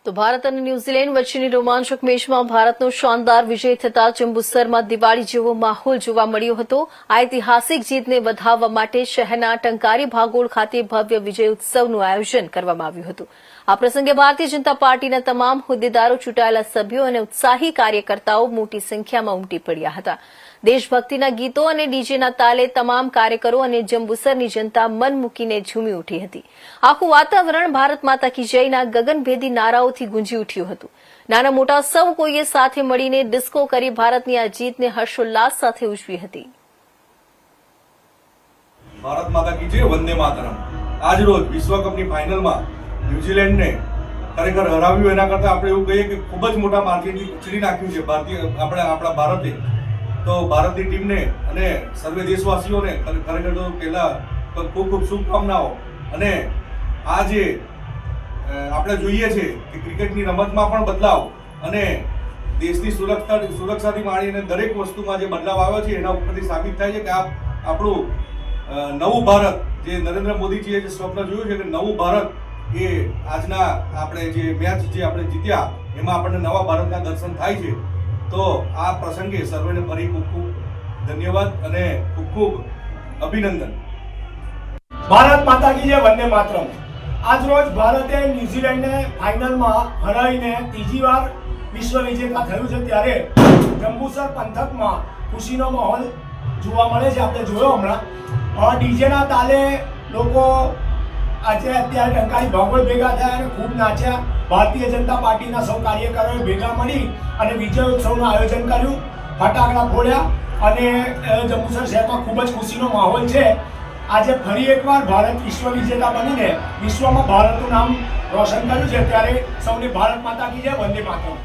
તો ભારત અને ન્યૂઝીલેન્ડ વચ્ચેની રોમાંચક મેચમાં ભારતનો શાનદાર વિજય થતા જંબુસરમાં દિવાળી જેવો માહોલ જોવા મળ્યો હતો। આ ઐતિહાસિક જીતને વધાવવા માટે શહેરના ટંકારી ભાગોળ ખાતે ભવ્ય વિજય ઉત્સવનું આયોજન કરવામાં આવ્યું હતું। આ પ્રસંગે ભારતીય જનતા પાર્ટીના તમામ હોદ્દેદારો, ચૂંટાયેલા સભ્યો અને ઉત્સાહી કાર્યકર્તાઓ મોટી સંખ્યામાં ઉમટી પડ્યા હતા। દેશભક્તિના ગીતો અને ડીજેના તાલે તમામ કાર્યકરો અને જંબુસરની જનતા મન મૂકીને ઝૂમી ઉઠી હતી। આખું વાતાવરણ ભારત માતા કી જયના ગગનભેદી નારાઓથી ગુંજી ઉઠ્યું હતું। નાના મોટા સૌ કોઈએ સાથે મળીને ડિસ્કો કરી ભારતની આ જીતને હર્ષોલ્લાસ સાથે ઉજવી હતી। ભારત માતા કી જય, વંદે માતરમ। આજ રોજ વિશ્વકપની ફાઇનલમાં ન્યુઝીલેન્ડને ખરેખર હરાવ્યું। એના કરતાં આપણે એવું કહીએ કે ખૂબ જ મોટા માર્જિનથી ઉછળી નાખ્યું છે આપણા ભારતે। તો ભારતની ટીમને અને સર્વે દેશવાસીઓને ખરેખર તો પહેલા ખૂબ ખૂબ શુભકામનાઓ। અને આ જે આપણે જોઈએ છે કે ક્રિકેટની રમતમાં પણ બદલાવ અને દેશની સુરક્ષાથી માંડીને દરેક વસ્તુમાં જે બદલાવ આવ્યો છે એના ઉપરથી સાબિત થાય છે કે આપણું નવું ભારત, જે નરેન્દ્ર મોદીજીએ જે સ્વપ્ન જોયું છે કે નવું ભારત, એ આજના આપણે જે મેચ જે આપણે જીત્યા એમાં આપણને નવા ભારતના દર્શન થાય છે। તો આ પ્રસંગે સર્વેને ફરી ખૂબ ખૂબ ધન્યવાદ અને ખૂબ ખૂબ અભિનંદન। ભારત માતા કી જય, વંદે માતરમ। આજ રોજ ભારતે ન્યુઝીલેન્ડને ફાઇનલમાં હરાવીને ત્રીજી વાર વિશ્વ વિજેતા થયું છે, ત્યારે જંબુસર પંથકમાં ખુશીનો માહોલ જોવા મળે છે। આપણે જોયો હમણાં ડીજેના તાલે લોકો આજે અત્યારે ટંકારી ભાગોળ ભેગા થયા અને ખૂબ નાચ્યા। ભારતીય જનતા પાર્ટીના સૌ કાર્યકરોએ ભેગા મળી અને વિજય ઉત્સવનું આયોજન કર્યું, ફટાકડા ફોડ્યા અને જંબુસર શહેરમાં ખૂબ જ ખુશીનો માહોલ છે। આજે ફરી એકવાર ભારત વિશ્વ વિજેતા બનીને વિશ્વમાં ભારતનું નામ રોશન કર્યું છે, ત્યારે સૌને ભારત માતા કી જય, વંદે માતરમ।